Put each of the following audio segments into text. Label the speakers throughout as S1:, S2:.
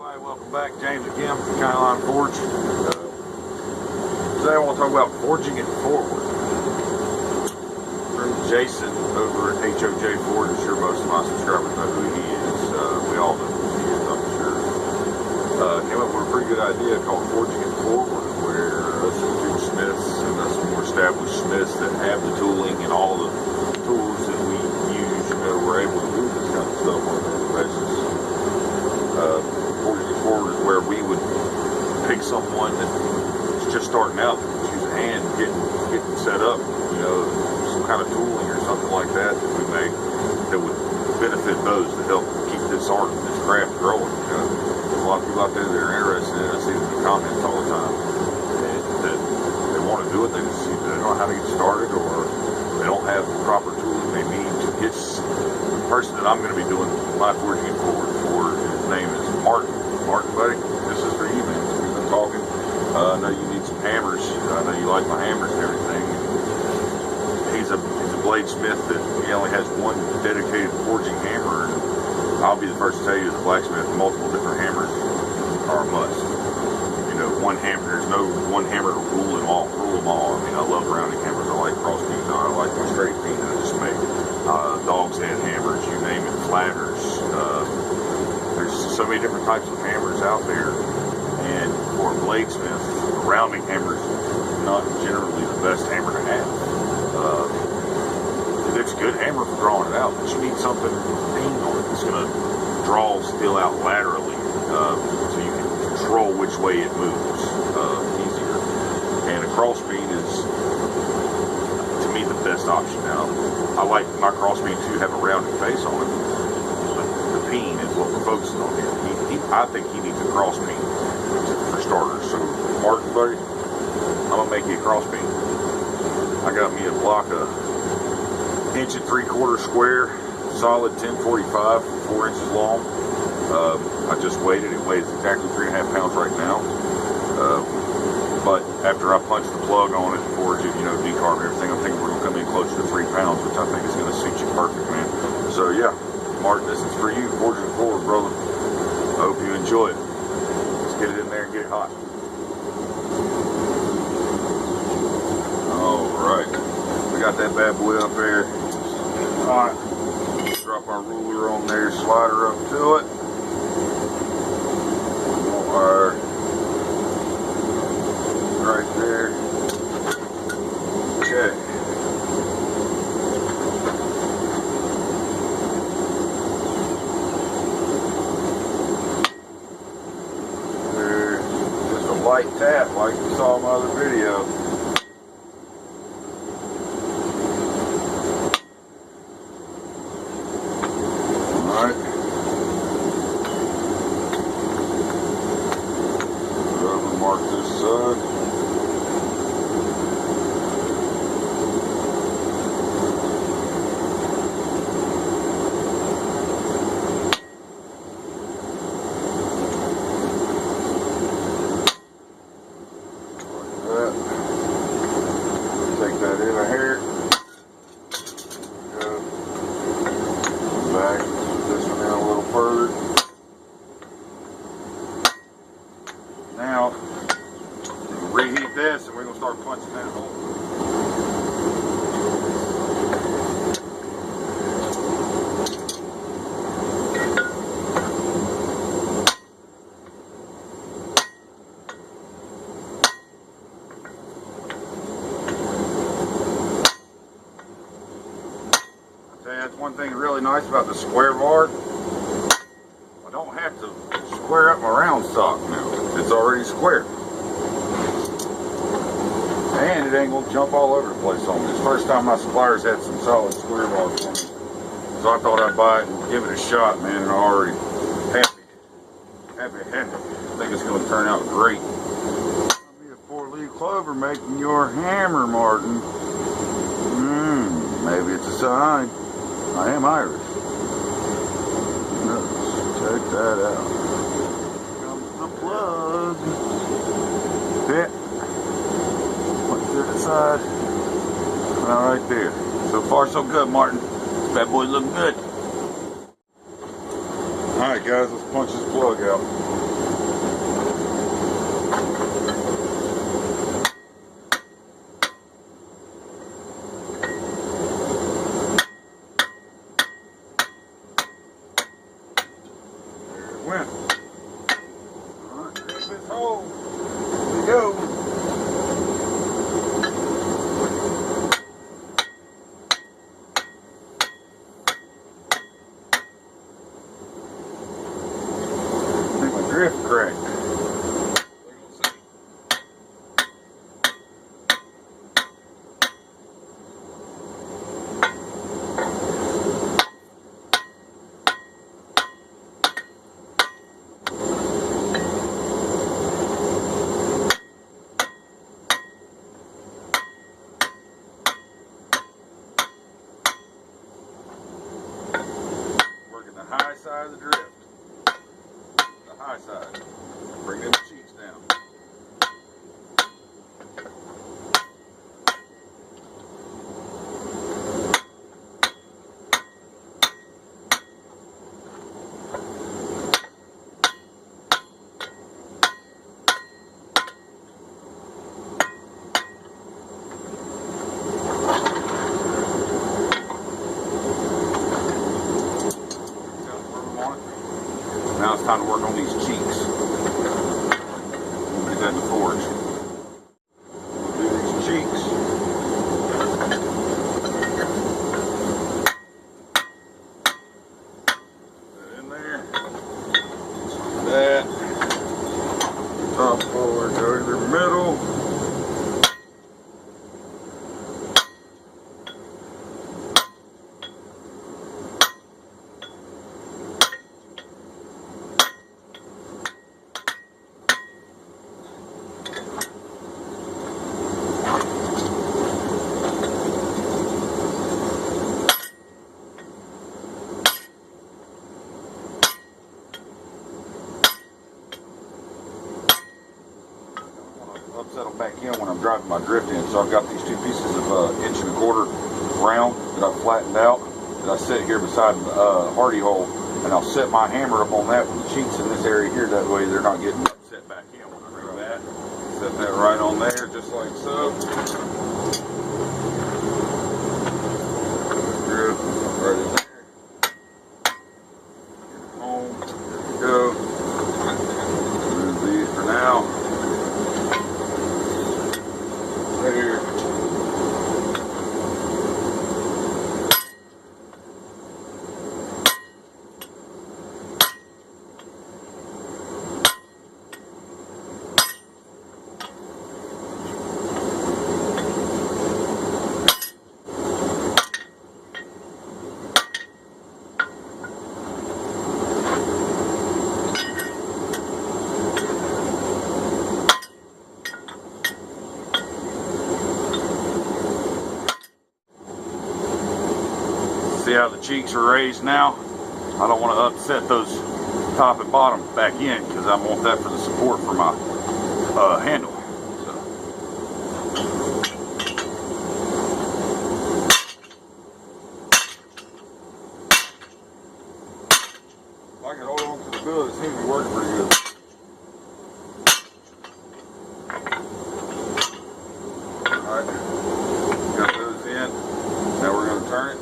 S1: Everybody, welcome back. James again from Skyline Forge. Today I want to talk about forging it forward. Through Jason over at HOJ Ford. I'm sure most of my subscribers know who he is. We all know who he is, I'm sure. Came up with a pretty good idea called forging it forward, where us two smiths and us more established smiths that have the tooling and all the tools that we use, we're able to do this kind of stuff on a daily basis. Forging it forward is where we would pick someone that's just starting out, use a hand, getting set up, some kind of tooling or something like that we make that would benefit those to help keep this art and this craft growing. There's a lot of people out there that are interested in it. I see them in the comments all the time, and that they want to do it. They don't know how to get started, or they don't have the proper tooling they need to get. The person that I'm going to be doing my forging it forward for, his name is Martin. Martin, buddy, this is for you, man. We've been talking. I know you need some hammers. I know you like my hammers and everything. He's a bladesmith that he only has one dedicated forging hammer. And I'll be the first to tell you, as a blacksmith, multiple different hammers are a must. One hammer. There's no one hammer to rule them all. I mean, I love rounding hammers. I like cross peen. I like my straight peen that I just made. Dog's head hammers, you name it, flatters. There's so many different types of hammers out there, and for a bladesmith, a rounding hammer is not generally the best hammer to have. It's a good hammer for drawing it out, but you need something peen on it that's going to draw steel out laterally, so you can control which way it moves easier. And a cross peen is, to me, the best option. Now, I like my cross peen to have a rounded face on it, but the peen is what we're focusing on here. I think he needs a cross peen for starters. So, Martin, buddy, I'm gonna make you a cross peen. I got me a block of 1 3/4 square, solid 1045, 4 inches long. I just weighed it. It weighs exactly 3.5 pounds right now. But after I punch the plug on it and forge it, decarb and everything, I'm thinking we're gonna come in closer to 3 pounds, which I think is gonna suit you perfect, man. So yeah, Martin, this is for you, forging it forward, brother. I hope you enjoy it. Let's get it in there and get it hot. All right, we got that bad boy up there. Hot. Drop our ruler on there, slide her up to it. Our right there. Okay. There's just a light tap like you saw in my other video. Alright. I'm gonna mark this side. Take that in here. Go back, this one in a little further. Now, reheat this and we're going to start punching that hole. That's one thing really nice about the square bar. I don't have to square up my round stock now. It's already square. And it ain't going to jump all over the place on me. It's the first time my suppliers had some solid square bars for me. So I thought I'd buy it and give it a shot, man, and I'm already happy. I think it's going to turn out great. I'll be a 4-leaf clover making your hammer, Martin. Maybe it's a sign. I am Irish. Check that out. Here comes the plug. Fit. What's to the side? All right there. So far, so good, Martin. This bad boy's looking good. Alright guys, let's punch this plug out. There it went. Alright, here's this hole. Here we go. Drift cracked. Working the high side of the drift. The high side. Bring them cheeks down. Now it's time to work on these cheeks. We'll do that in the forge. We'll do these cheeks. Put that in there. Just like that. Top forward, go to the middle. Upset them back in when I'm driving my drift in. So I've got these two pieces of 1 1/4 round that I've flattened out that I set here beside the hardy hole, and I'll set my hammer up on that with the cheeks in this area here. That way they're not getting upset back in when I bring that. Set that right on there, just like so. Good. Right in there. Home. There we go. Move these for now. There. See how the cheeks are raised now? I don't want to upset those top and bottom back in because I want that for the support for my handle. So. If I can hold on to the billet, it seems to be working pretty good. Alright, got those in. Now we're going to turn it.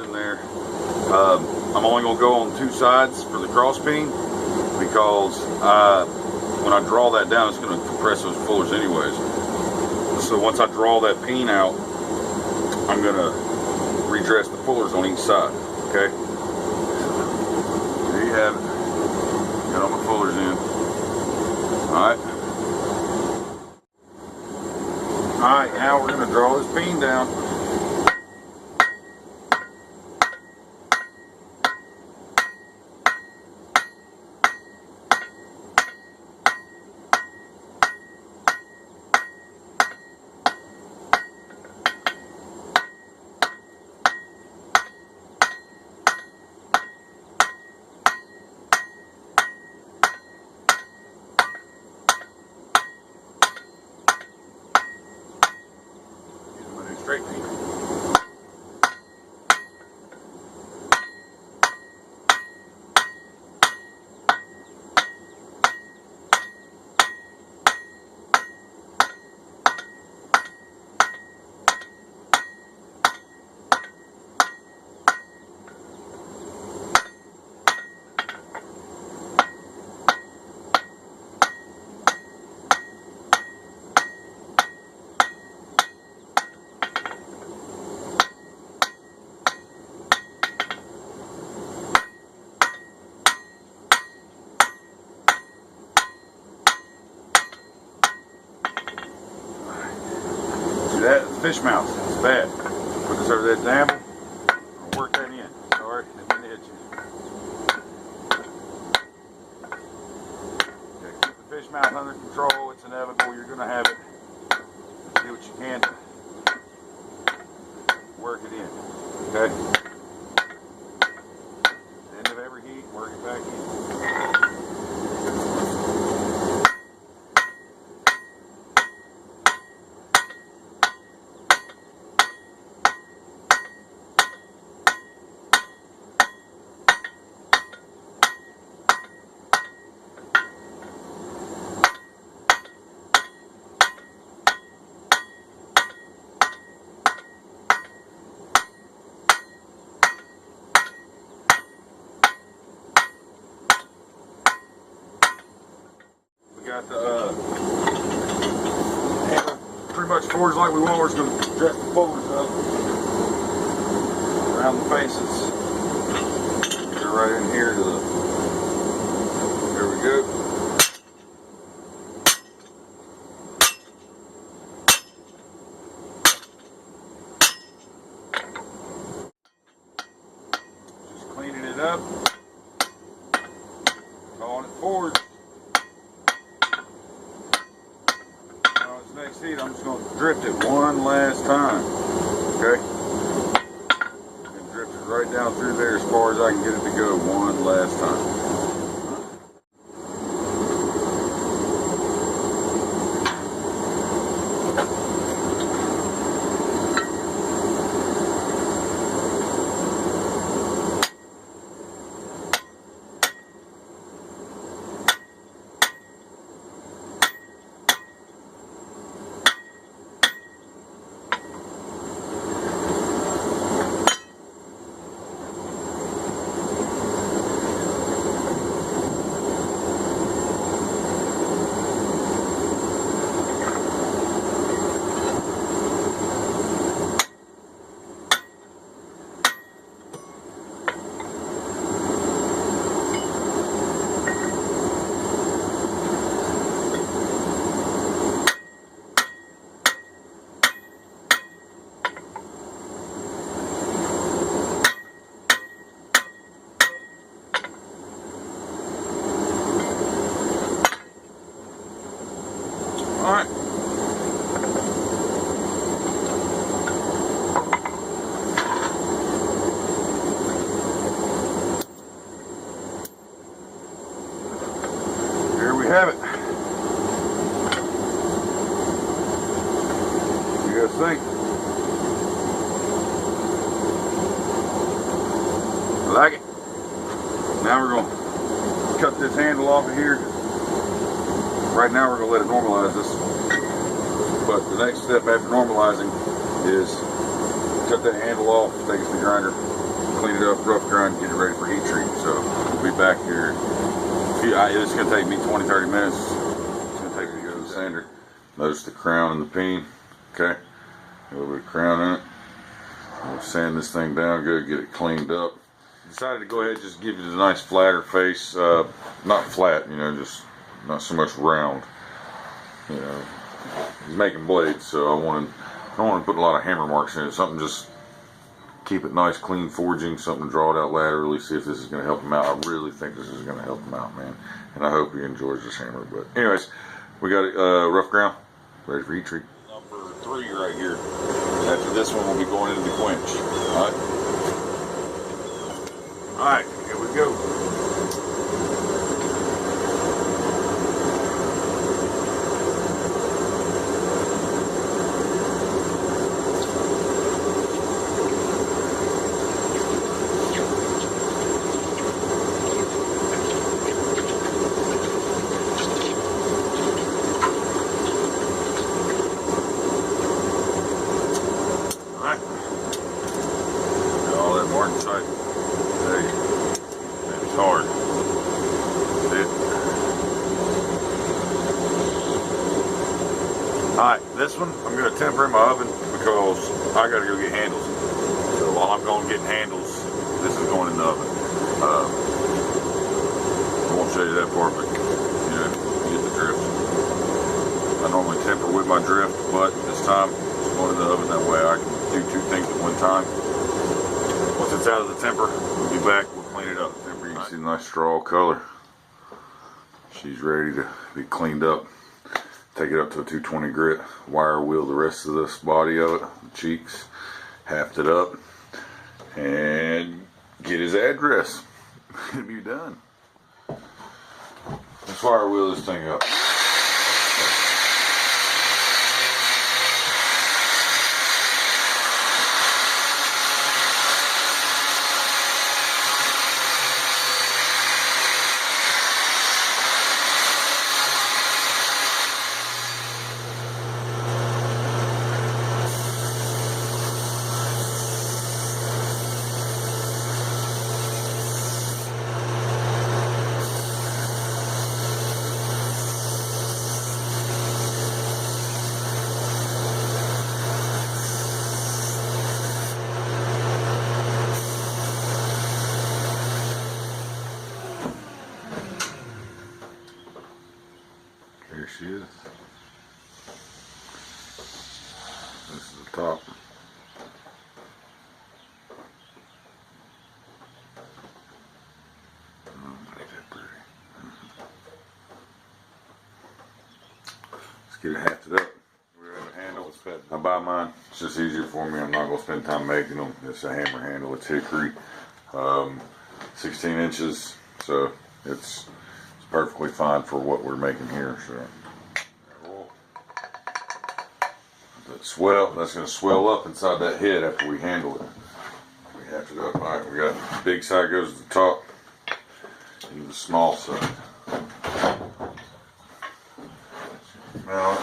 S1: In there. I'm only going to go on 2 sides for the cross peen because when I draw that down, it's going to compress those fullers anyways. So once I draw that peen out, I'm gonna redress the pullers on each side. Okay. There you have it. Got all my pullers in. All right. All right. Now we're gonna draw this peen down. Straight peen. That fish mouth, it's bad. Put this over that damble, I'll work that in. Sorry, didn't hit you. Okay, keep the fish mouth under control. It's inevitable. You're going to have it. Do what you can to work it in. Okay? End of every heat, work it back in. Got the handle pretty much forged like we want. We're just going to dress the pullers up around the faces. Get it right in here to the. There we go. Just cleaning it up, calling it forward. Next heat, I'm just going to drift it one last time. Okay? And drift it right down through there as far as I can get it to go one last time. Alright. Here we have it. What do you guys think? I like it. Now we're going to cut this handle off of here. Right now we're going to let it normalize this, but the next step after normalizing is cut that handle off, take it to the grinder, clean it up, rough grind, get it ready for heat treat. So we'll be back here. It's going to take me 20-30 minutes. It's going to take me to go to the sander. Notice the crown and the peen. Okay, a little bit of crown in it. We'll sand this thing down good, get it cleaned up. Decided to go ahead and just give it a nice flatter face. Not flat, you know, just not so much round. You know, he's making blades, so I don't want to put a lot of hammer marks in it. Something just keep it nice, clean forging, something to draw it out laterally, see if this is going to help him out. I really think this is going to help him out, man. And I hope he enjoys this hammer. But anyways, we got rough ground, ready for heat treat. Number 3 right here. After this one, we'll be going into the quench. Alright? Alright, here we go. Hard. Alright, this one I'm going to temper in my oven because I got to go get handles. So while I'm going getting handles, this is going in the oven. I won't show you that part, but you know, you get the drift. I normally temper with my drift, but this time it's going in the oven. That way I can do 2 things at one time. Once it's out of the temper, we'll be back. We'll clean it up. You can see the nice straw color. She's ready to be cleaned up. Take it up to a 220 grit. Wire wheel the rest of this body of it, the cheeks, haft it up, and get his address. It'll be done. Let's wire wheel this thing up. Here she is. This is the top. Oh, ain't that pretty. Let's get it hafted up. We're going to handle it. I buy mine. It's just easier for me. I'm not going to spend time making them. It's a hammer handle. It's hickory. 16 inches. So it's perfectly fine for what we're making here. So that's going to swell up inside that head after we handle it. We have it up. All right, we got the big side goes to the top, even the small side. Now,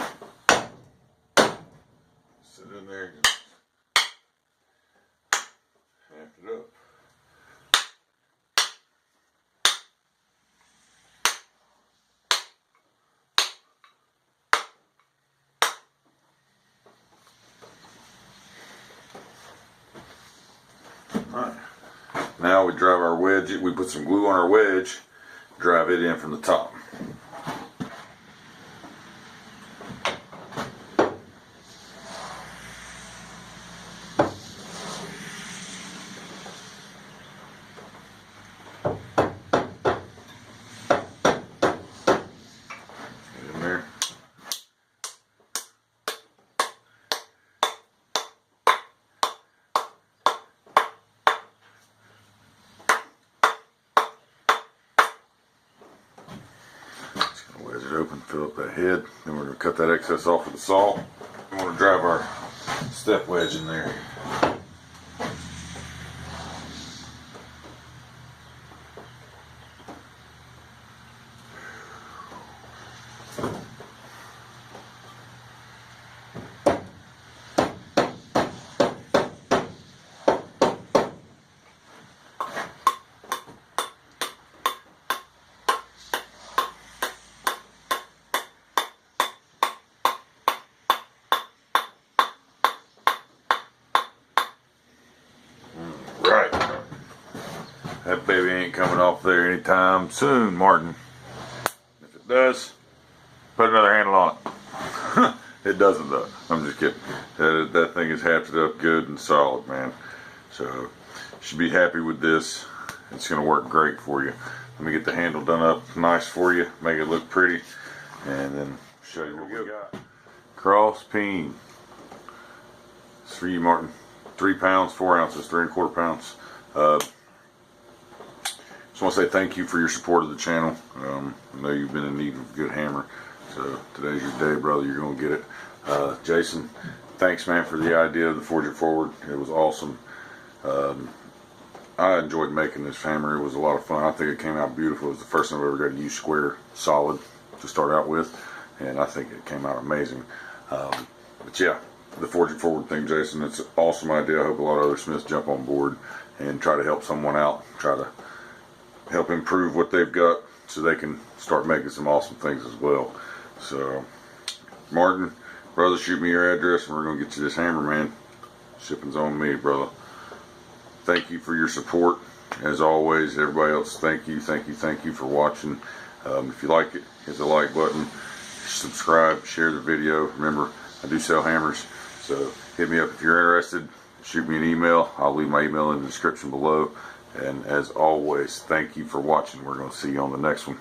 S1: sit in there and just half it up. Alright, now we drive our wedge, we put some glue on our wedge, drive it in from the top. Get in there. Wedge it open, fill up that head. Then we're going to cut that excess off with the saw. We want to drive our step wedge in there.
S2: That baby ain't coming off there anytime soon, Martin. If it does, put another handle on it. It doesn't though. I'm just kidding. That thing is hafted up good and solid, man. So you should be happy with this. It's gonna work great for you. Let me get the handle done up nice for you, make it look pretty, and then show you what we got. Cross peen. It's for you, Martin. 3 pounds, 4 ounces, 3 1/4 pounds. Just want to say thank you for your support of the channel. I know you've been in need of a good hammer, so today's your day, brother. You're gonna get it. Jason, thanks, man, for the idea of the Forge It Forward. It was awesome. I enjoyed making this hammer. It was a lot of fun. I think it came out beautiful. It was the first time I've ever got to use square solid to start out with, and I think it came out amazing. But yeah, the Forge It Forward thing, Jason, it's an awesome idea. I hope a lot of other smiths jump on board and try to help someone out, try to help improve what they've got so they can start making some awesome things as well. So, Martin, brother, shoot me your address and we're going to get you this hammer, man. Shipping's on me, brother. Thank you for your support. As always, everybody else, thank you for watching. If you like it, hit the like button, subscribe, share the video. Remember, I do sell hammers, so hit me up if you're interested. Shoot me an email. I'll leave my email in the description below. And as always, thank you for watching. We're going to see you on the next one.